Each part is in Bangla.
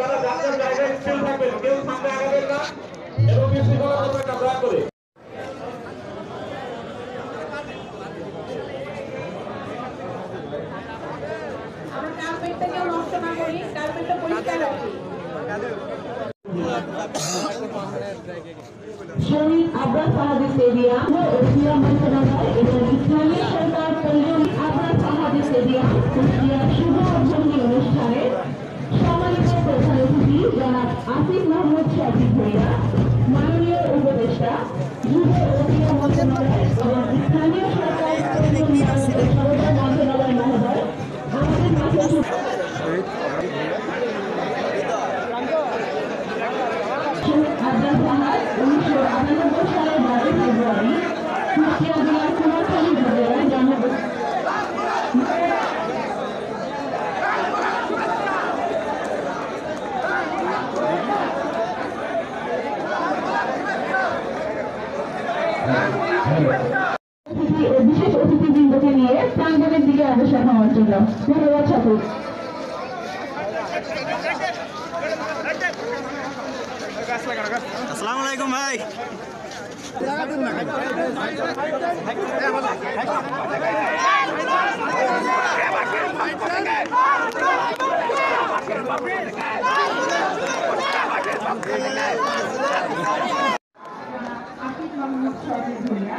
আপনারা যার যার জায়গায় স্থির থাকবেন, কেউ সামনে আগাবেন না এবং বিশৃঙ্খলা করবেন না দয়া করে। আমরা কার্পেটটাকেও নষ্ট না করি, কার্পেটটা পরিষ্কার রাখি। শহীদ আবরার ফাহাদি স্টেডিয়াম ও কুষ্টিয়া মন্ত্রণালয় এবং স্থানীয় সরকার পরিবহন আবরার ফাহাদি স্টেডিয়াম কুষ্টিয়া শুভ উদ্বোধনী অনুষ্ঠানে সম্মানিত প্রধান অতিথি জনাব আসিফ মোহাম্মদ শাকিব ভূঁইয়া, মাননীয় উপদেষ্টা যুব ও ক্রীড়া মন্ত্রণালয় এবং স্থানীয় সরকার পরিবহন মন্ত্রণালয় মহোদয় আমাদের মাঝে আবরার ফাহাদ 1998 সালের 12 ফেব্রুয়ারি কুষ্টিয়া জেলার কুমারখালী উপজেলায় জন্মগ্রহণ বিশেষ অতিথিবৃন্দকে নিয়ে প্রাঙ্গণের দিকে অগ্রসর হওয়ার জন্য ধন্যবাদ সকল। আসসালামু আলাইকুম ভাই। আসিফ মোহাম্মদ শাকিব ভূঁইয়া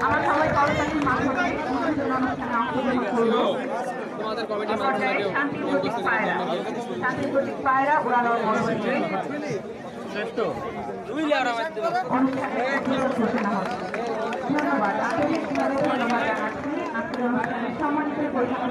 আমরা সবাই কলকাতার মাধ্যমে উদ্বোধন অনুষ্ঠানে অংশগ্রহণ করব। শান্তির প্রতীক পায়রা, শান্তির প্রতীক পায়রা উড়ানোর মধ্যে অনুষ্ঠানের ঘোষণা হবে। ধন্যবাদ, আন্তরিকভাবে ধন্যবাদ জানাচ্ছি আজকের অনুষ্ঠানের সম্মানিত প্রধান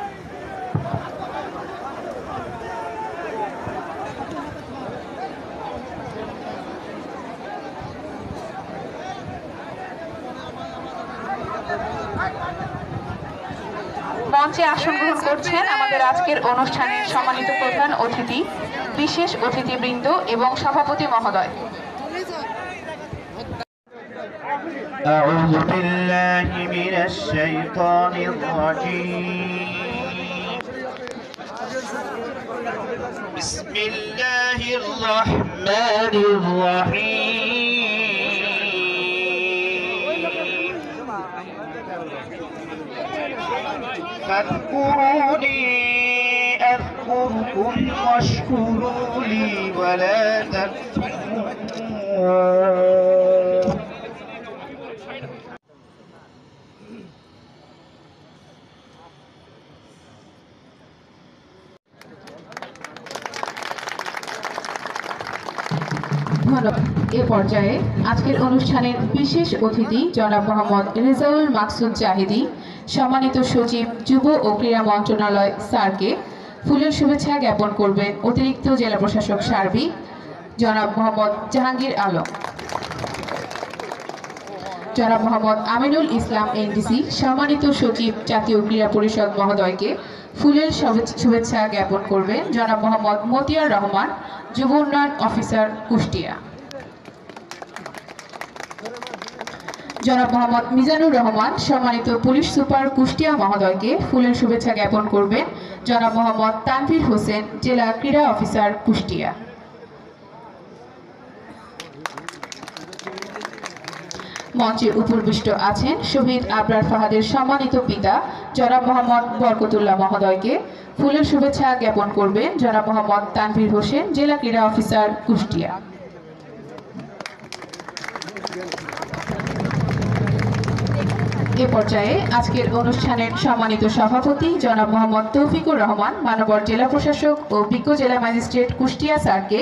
মঞ্চে আসন গ্রহণ করছেন আমাদের আজকের অনুষ্ঠানের সম্মানিত প্রধান অতিথি, বিশেষ অতিথিবৃন্দ এবং সভাপতি মহোদয়। أعوذ بالله من الشيطان الرجيم. بسم الله الرحمن الرحيم. فاذكروني أذكركم واشكروا لي ولا تكفرون. ধন্যবাদ। এ পর্যায়ে আজকের অনুষ্ঠানের বিশেষ অতিথি জনাব মোহাম্মদ রেজাউল মাকসুদ জাহিদি, সম্মানিত সচিব যুব ও ক্রীড়া মন্ত্রণালয় স্যারকে ফুলের শুভেচ্ছা জ্ঞাপন করবেন অতিরিক্ত জেলা প্রশাসক সার্বিক জনাব মোহাম্মদ জাহাঙ্গীর আলম। জনাব মোহাম্মদ আমিনুল ইসলাম এনডিসি, সম্মানিত সচিব জাতীয় ক্রীড়া পরিষদ মহোদয়কে ফুলের শুভেচ্ছা জ্ঞাপন করবেন জনাব মোহাম্মদ মতিয়ার রহমান, যুব উন্নয়ন অফিসার কুষ্টিয়া। জনাব মোহাম্মদ মিজানুর রহমান, সম্মানিত পুলিশ সুপার কুষ্টিয়া মহোদয়কে ফুলের শুভেচ্ছা জ্ঞাপন করবেন জনাব মোহাম্মদ তানভীর হোসেন, জেলা ক্রীড়া অফিসার কুষ্টিয়া। মঞ্চে উপবিষ্ট আছেন শহীদ আবরার ফাহাদের সম্মানিত পিতা জনাব মোহাম্মদ বরকতুল্লাহ মহোদয়কে ফুলের শুভেচ্ছা জ্ঞাপন করবেন জনাব মোহাম্মদ তানভীর হোসেন, জেলা ক্রীড়া অফিসার কুষ্টিয়া। এ পর্যায়ে আজকের অনুষ্ঠানের সম্মানিত সভাপতি জনাব মোহাম্মদ তৌফিকুর রহমান, মানবর জেলা প্রশাসক ও বিজ্ঞ জেলা ম্যাজিস্ট্রেট কুষ্টিয়া স্যারকে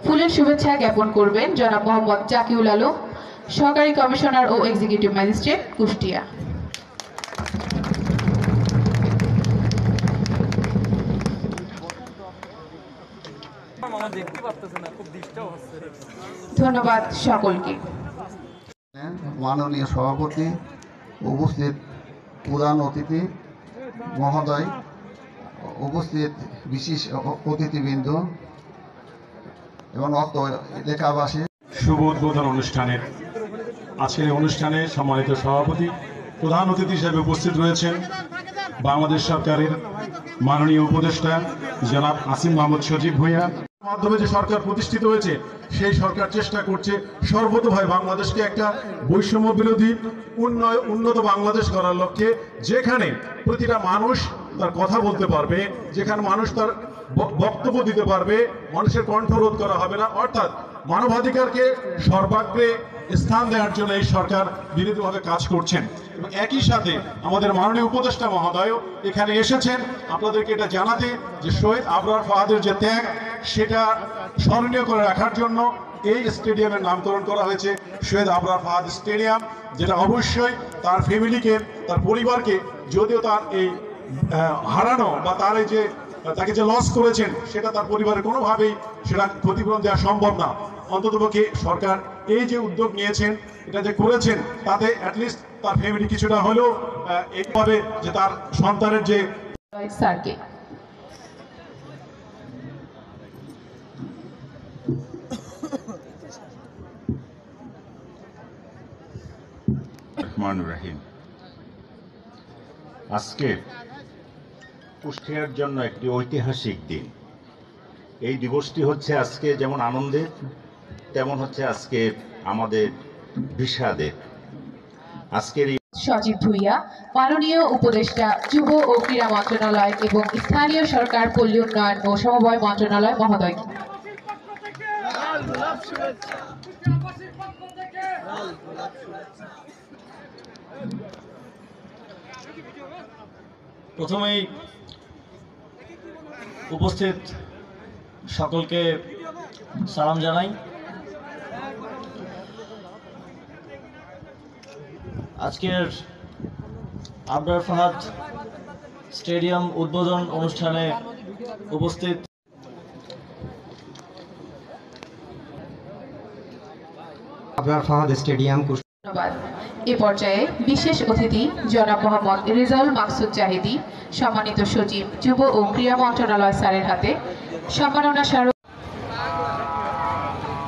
ফুলের শুভেচ্ছা জ্ঞাপন করবেন জনাব মোহাম্মদ জাকিউল আলম, সহকারী কমিশনার ও এক্সিকিউটিভ ম্যাজিস্ট্রেট কুষ্টিয়া। ধন্যবাদ সকলকে। মাননীয় সভাপতি, উপস্থিত প্রধান অতিথি মহোদয়, উপস্থিত বিশেষ অতিথিবৃন্দ এবং এলাকাবাসী, শুভ উদ্বোধন অনুষ্ঠানের আজকের এই অনুষ্ঠানে সম্মানিত সভাপতি প্রধান অতিথি হিসেবে উপস্থিত রয়েছেন বাংলাদেশ সরকারের মাননীয় উপদেষ্টা জনাব আসিম মাহমুদ সজীব ভূঁইয়া। মাধ্যমে যে সরকার প্রতিষ্ঠিত হয়েছে সেই সরকার চেষ্টা করছে সর্বতোভাবে বাংলাদেশকে একটা বৈষম্য বিরোধী উন্নত বাংলাদেশ করার লক্ষ্যে, যেখানে প্রতিটা মানুষ তার কথা বলতে পারবে, যেখানে মানুষ তার বক্তব্য দিতে পারবে, মানুষের কণ্ঠরোধ করা হবে না, অর্থাৎ মানবাধিকারকে সর্বাগ্রে স্থান দেওয়ার জন্য এই সরকার বিনীতভাবে কাজ করছেন। এবং একই সাথে আমাদের মাননীয় উপদেষ্টা মহোদয় এখানে এসেছেন আপনাদেরকে এটা জানাতে যে শহীদ আবরার ফাহাদের যে ত্যাগ সেটা স্মরণীয় করে রাখার জন্য এই স্টেডিয়ামের নামকরণ করা হয়েছে শহীদ আবরার ফাহাদ স্টেডিয়াম, যেটা অবশ্যই তার ফ্যামিলিকে, তার পরিবারকে, যদিও তার এই হারানো বা তার এই যে তাকে যে লস করেছেন সেটা তার পরিবারের কোনোভাবেই সেটা ক্ষতিপূরণ দেওয়া সম্ভব না। অন্ততপক্ষে সরকার এই যে উদ্যোগ নিয়েছেন, এটা যে করেছেন, তাতে অ্যাটলিস্ট তার ফ্যামিলি কিছুটা হলেও এইভাবে যে তার সন্তানের যে স্যারকে রহমানুর রহিম। আজকে কুষ্টিয়ার জন্য একটি ঐতিহাসিক দিন। এই দিবসটি হচ্ছে আজকে যেমন আনন্দের, তেমন হচ্ছে আজকে আমাদের বিষাদের। আজকের এই সজীব ভূঁইয়া, মাননীয় উপদেষ্টা যুব ও ক্রীড়া মন্ত্রণালয় এবং স্থানীয় সরকার পল্লী উন্নয়ন ও সমবায় মন্ত্রণালয় মহোদয়কে। প্রথমেই উপস্থিত সকলকে সালাম জানাই। আজকের আবরার ফাহাদ স্টেডিয়াম উদ্বোধন অনুষ্ঠানে উপস্থিত আবরার ফাহাদ স্টেডিয়াম। ধন্যবাদ। এ পর্যায়ে বিশেষ অতিথি জনাব মোহাম্মদ রেজাউল মাকসুদ জাহিদি, সম্মানিত সচিব যুব ও ক্রীড়া মন্ত্রণালয় স্যারের হাতে সম্মাননা স্মারক